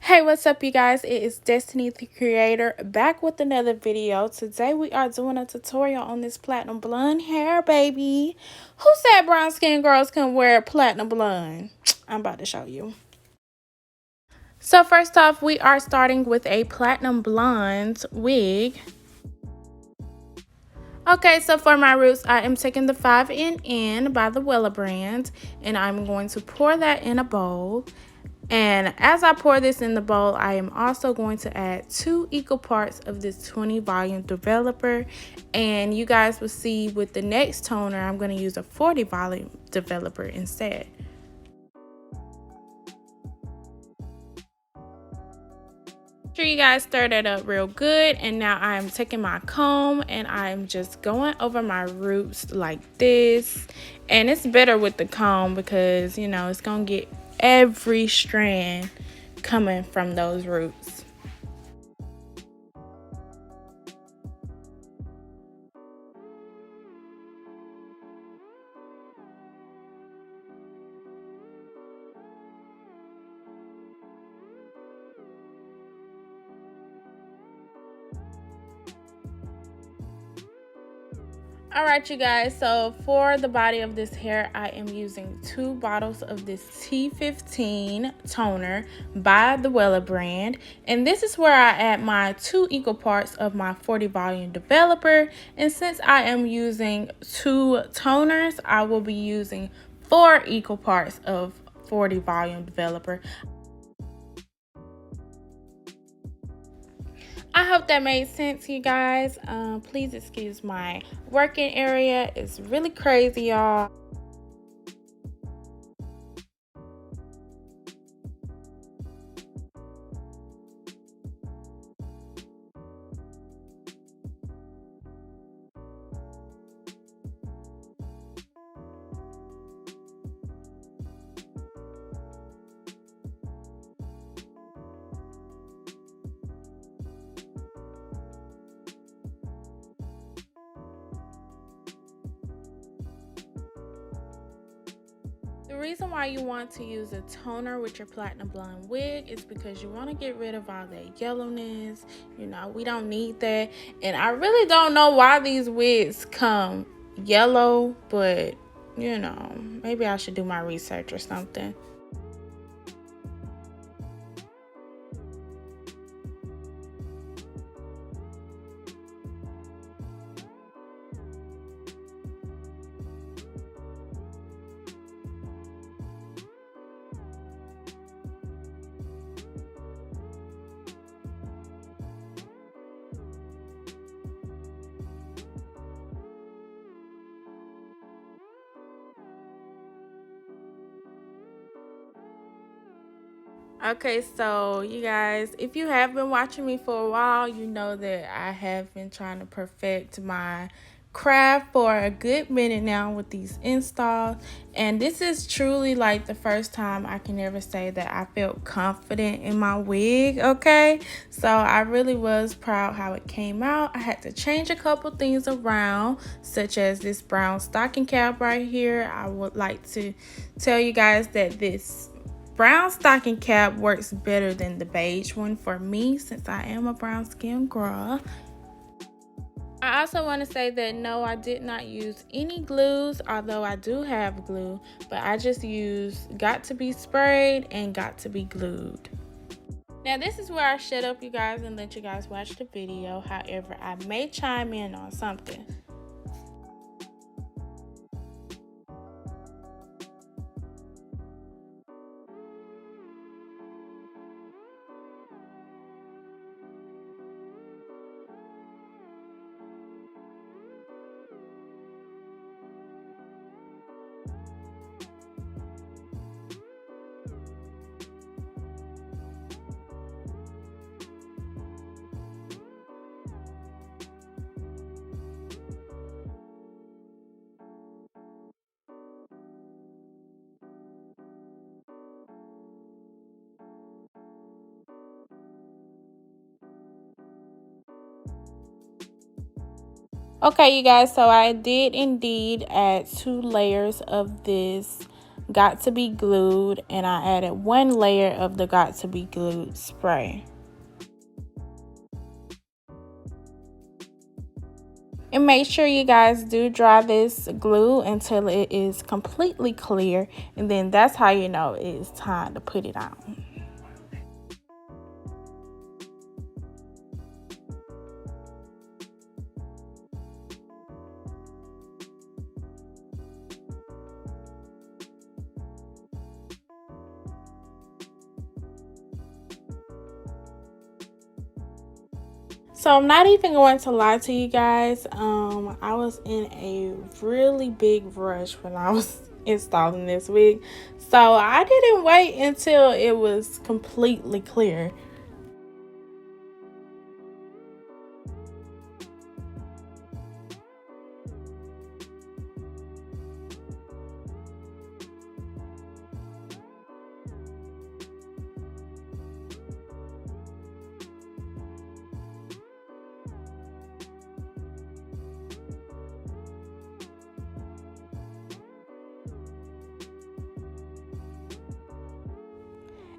Hey, what's up, you guys? It is Destiny the Creator back with another video. Today we are doing a tutorial on this platinum blonde hair, baby. Who said brown skin girls can wear platinum blonde? I'm about to show you. So first off, we are starting with a platinum blonde wig. Okay, so for my roots, I am taking the 5NN by the Wella brand, and I'm going to pour that in a bowl. And as I pour this in the bowl, I am also going to add 2 equal parts of this 20 volume developer. And you guys will see with the next toner, I'm going to use a 40 volume developer instead. Make sure you guys stir that up real good. And now I'm taking my comb and I'm just going over my roots like this. And it's better with the comb because, you know, it's going to get every strand coming from those roots. Alright, you guys, so for the body of this hair, I am using 2 bottles of this T15 toner by the Wella brand. And this is where I add my 2 equal parts of my 40 volume developer. And since I am using 2 toners, I will be using 4 equal parts of 40 volume developer. I hope that made sense, you guys. Please excuse my working area. It's really crazy, y'all. The reason why you want to use a toner with your platinum blonde wig is because you want to get rid of all that yellowness. You know, we don't need that. And I really don't know why these wigs come yellow, but you know, maybe I should do my research or something. Okay, so you guys, if you have been watching me for a while, you know that I have been trying to perfect my craft for a good minute now with these installs, and this is truly like the first time I can ever say that I felt confident in my wig. Okay, so I really was proud how it came out. I had to change a couple things around, such as this brown stocking cap right here. I would like to tell you guys that this brown stocking cap works better than the beige one for me since I am a brown skin girl. I also want to say that no, I did not use any glues, although I do have glue, but I just used got to be sprayed and got to be glued. Now this is where I shut up, you guys, and let you guys watch the video. However, I may chime in on something. Okay, you guys, so I did indeed add 2 layers of this Got to Be Glued, and I added 1 layer of the Got to Be Glued spray. And make sure you guys do dry this glue until it is completely clear, and then that's how you know it is time to put it on. So I'm not even going to lie to you guys. I was in a really big rush when I was installing this wig. So I didn't wait until it was completely clear.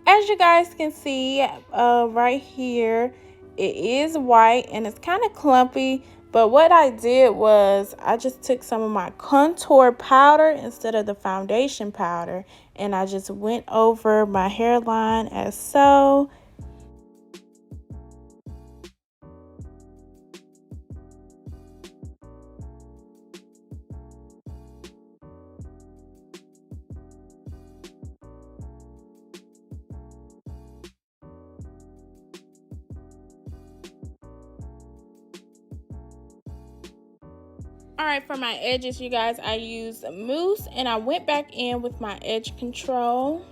As you guys can see right here, it is white and it's kind of clumpy, but what I did was I just took some of my contour powder instead of the foundation powder, and I just went over my hairline as so. Alright, for my edges, you guys, I used mousse and I went back in with my edge control.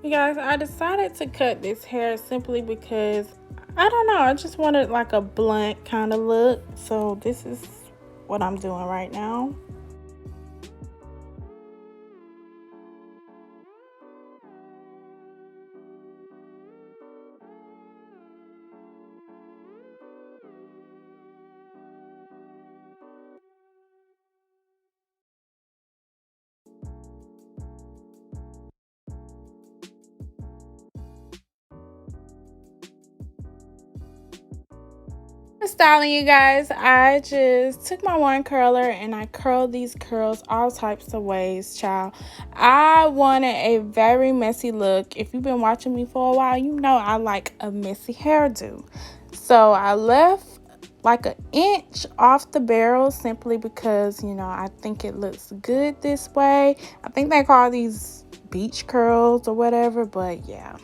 You guys, I decided to cut this hair simply because, I don't know, I just wanted like a blunt kind of look. So this is what I'm doing right now. Styling, you guys, I just took my one curler and I curled these curls all types of ways, child. I wanted a very messy look. If you've been watching me for a while, you know I like a messy hairdo. So I left like an inch off the barrel simply because, you know, I think it looks good this way. I think they call these beach curls or whatever, but yeah.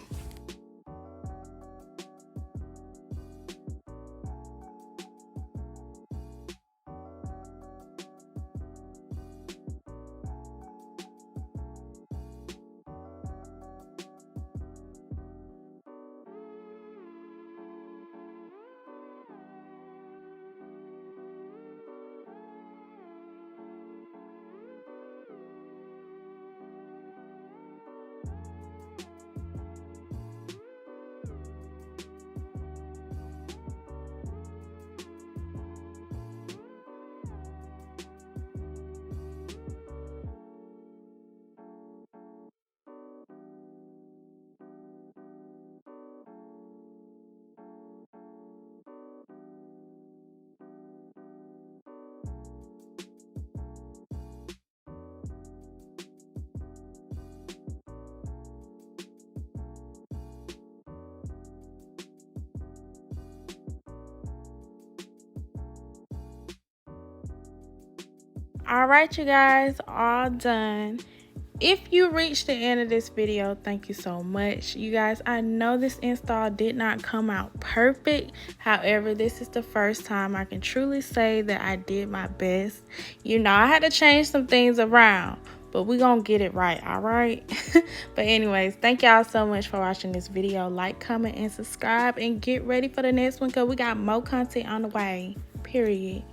All right, you guys, all done. If you reached the end of this video, thank you so much. You guys, I know this install did not come out perfect. However, this is the first time I can truly say that I did my best. You know, I had to change some things around, but we're gonna get it right, all right? But anyways, thank y'all so much for watching this video. Like, comment, and subscribe, and get ready for the next one because we got more content on the way, period.